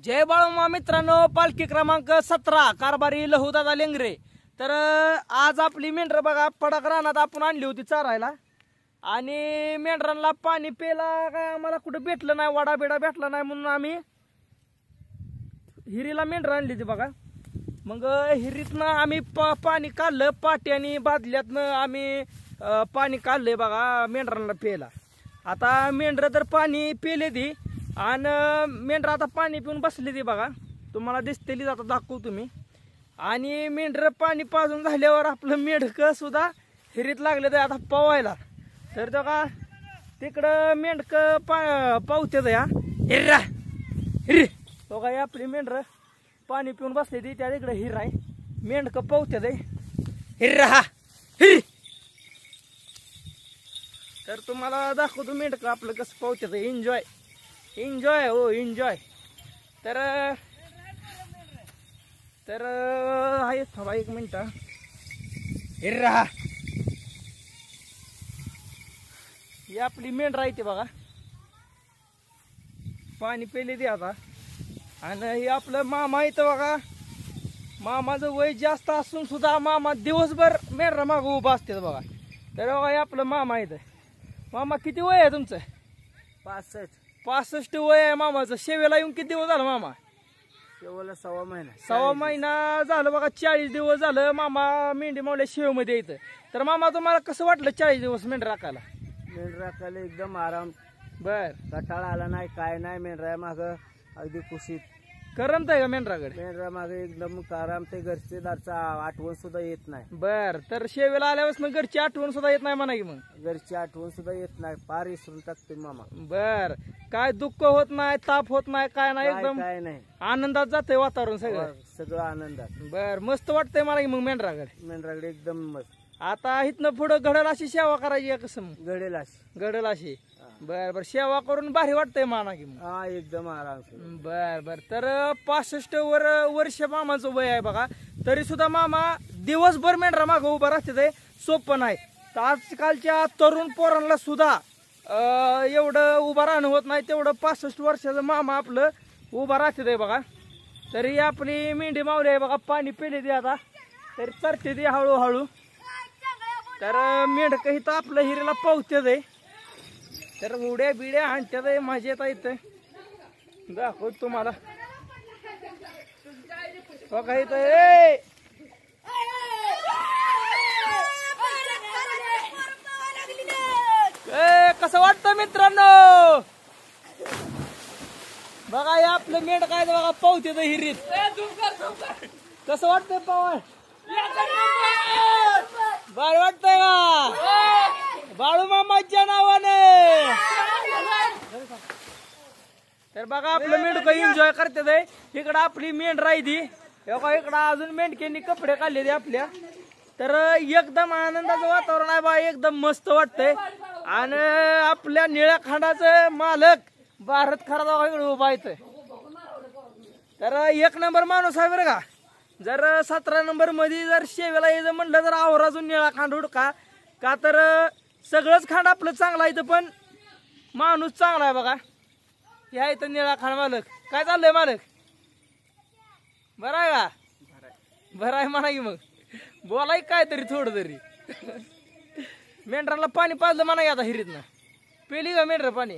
जय बाळूमा मित्रांनो, पालखी क्रमांक 17 कारभारी लहूदादा लेंगरे। तर आज आपली मेंढर बघा पडक रानात आपण आणली होती चारायला आणि मेंढरांना पाणी प्यायला काय आम्हाला कुठे भेटलं नाही, वडा बिडा भेटला नाही म्हणून आम्ही हिरीला मेंढर आणली होती बघा। मग हिरीतनं आम्ही पाणी काढलं, पाट्यानी बादल्यातनं आम्ही पाणी काढलंय बघा मेंढरांना प्यायला। आता मेंढर तर पाणी पिले ती आणि मेंढर आता पाणी पिऊन बसली ती बघा, तुम्हाला दिसतेली आता दाखवू तुम्ही। आणि मेंढर पाणी पाजून झाल्यावर आपलं मेंढक सुद्धा हिरीत लागले तर आता पवायला। तर बघा तिकडं मेंढक पावते या हिर्रा हिरी बघा, आपली मेंढर पाणी पिऊन बसली ती त्या तिकडे हिर आहे, मेंढक पावते हिर्रा हा हिरी। तर तुम्हाला दाखवतो मेंढक आपलं कसं पावते, एन्जॉय एन्जॉय हो एन्जॉय। तर आहे थांबा एक मिनिट, हिर्रा ही आपली मेंढर आहे ते बघा, पाणी पेले ते आता। आणि हे आपलं मामा इथं बघा, मामाचं वय जास्त असून सुद्धा मामा दिवसभर मेंढरा माग उभा असते बघा। तर बघा हे आपलं मामा इथं। मामा किती वय आहे तुमचं? 65 वय आहे मामाचं। शेवेला येऊन किती दिवस झालं मामा? शेवला सव्वा महिना झालं बघा, 40 दिवस झालं मामा मेंढी मावल्या शेवमध्ये येतं। तर मामा तुम्हाला कसं वाटलं 40 दिवस मेंढर राखायला? मेंढर राखायला एकदम आराम, बर कटाळा आला नाही काय नाही। मेंढरा माग अगदी कुशीत करमत आहे का मेंढराकडे? मेंढरा मागे एकदम आराम, ते घरचे दारचा आठवण सुद्धा येत नाही। बर, तर शेवेला आल्यापासून घरची आठवण सुद्धा येत नाही म्हणा की? मग घरची आठवण सुद्धा येत नाही, पार विसरून टाकते मामा। बर, काय दुःख होत नाही, ताप होत नाही, काय नाही, एकदम काय नाही, आनंदात जाते वातावरण सगळं सगळं आनंदात। बर, मस्त वाटतंय मला की मग मेंढराकडे? मेंढराकडे एकदम मस्त। आता इथनं पुढं घडल अशी सेवा करायची आहे कसं? मग घडेल अशी घडल अशी। बर बर, सेवा करून भारी वाटतंय माना की? मग हा एकदम आराम। बर बर, तर 65 वर्ष मामाचं वय आहे बघा, तरी सुद्धा मामा दिवसभर मेंढरा मागं उभा राहते, ते सोपं नाही। तर आजकालच्या तरुण पोरांना सुद्धा एवढं उभा राहणं होत नाही, तेवढं 65 वर्षाचं मामा आपलं उभा राहते ते बघा। तरी आपली मेंढी मावली आहे बघा, पाणी पिले ते आता, तरी चरते ते हळूहळू। तर मेंढक इथं आपलं हिरीला पावते ते, तर उड्या बिड्या हाणत्यात, मजा येत इथं दाखव तुम्हाला बघा इथं। कसं वाटतं मित्रांनो? बघा हे आपलं मेंढ काय बघा पावते हिरीत, कसं वाटतंय पवाय? भारी वाटतंय का बाळू मामाच्या नावाने? तर बघा आपलं मेंढक एन्जॉय करते। इकडं आपली मेंढ राहिली बघा, इकडं अजून मेंढक्यांनी कपडे काढले आपल्या। तर एकदम आनंदाचं वातावरण आहे बा, एकदम मस्त वाटतंय। आणि आपल्या निळ्या खांडाचं मालक भारत खरा इकडे उभा येतोय, तर एक नंबर माणूस आहे बरं का। जर 17 नंबर मध्ये जर शेवेला यायचं म्हणलं तर आवराजून निळा खांड उडका का, तर सगळंच खांड आपलं चांगलं आहे, पण माणूस चांगला आहे बघा। ह्या इथं निळा खांड मालक। काय चाललंय मालक? बरं आहे का? बरं आहे म्हणा की, मग बोलाय काय तरी थोडं तरी। मेंढराला पाणी पाजलं म्हणा की आता हिरीतनं? पेली का मेंढर पाणी?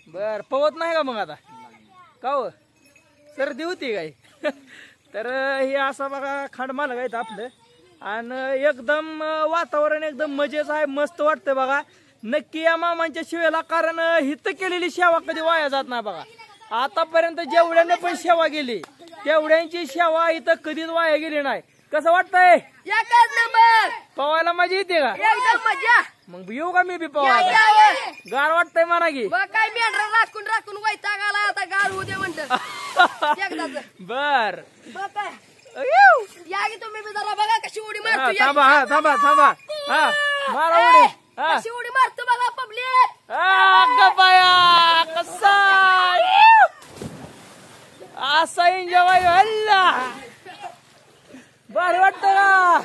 बर, पवत नाही का मग आता? का हो, सर्दी होती काय? तर हे असं बघा खांड मालक आहेत आपलं, आणि एकदम वातावरण एकदम मजेच आहे, मस्त वाटतंय बघा। नक्की या मामांच्या शिवेला, कारण हिथं केलेली सेवा कधी वाया जात नाही बघा। आतापर्यंत जेवढ्याने पण सेवा केली तेवढ्यांची सेवा इथं कधीच वाया गेली नाही। कसं वाटतंय? एकच नंबर। पवायला मजा येते का? एकदम मजा। मग येऊ का मी बी पवायला? गार वाटतंय म्हणा की? काय मेंढरा राखून राखून वैताग आला आता, गार होऊ दे म्हणत एकदाच। बर या की तुम्ही बी जरा बघा कशी उडी मारतो। थांबा, हा थांबा थांबा, हा मारा उडी, कशी उडी मारतो बघा पब्लिक। गपाया कसा असा एन्जॉय हल्ला, भारी वाटतं का?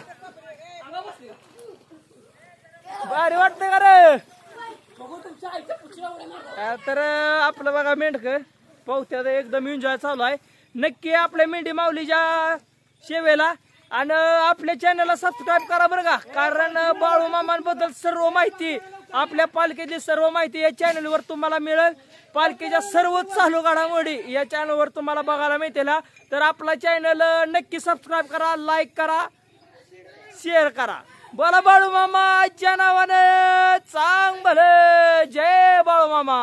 भारी वाटतं का रे? तर आपलं बघा मेंढक पावत्यात एकदम एन्जॉय चालू आहे. नक्की आपल्या मेंढी माऊलीच्या शेवेला आणि आपल्या चॅनलला सबस्क्राईब करा बरं का, कारण बाळू मामांबद्दल सर्व माहिती, आपल्या पालखीची सर्व माहिती या चॅनलवर तुम्हाला मिळेल. पालखीच्या सर्व चालू घडामोडी या चॅनलवर तुम्हाला बघायला मिळतील. तर आपला चॅनल नक्की सबस्क्राईब करा, लाईक करा, शेअर करा. बोला बाळू मामाच्या नावाने चांग भले. जय बाळू मामा.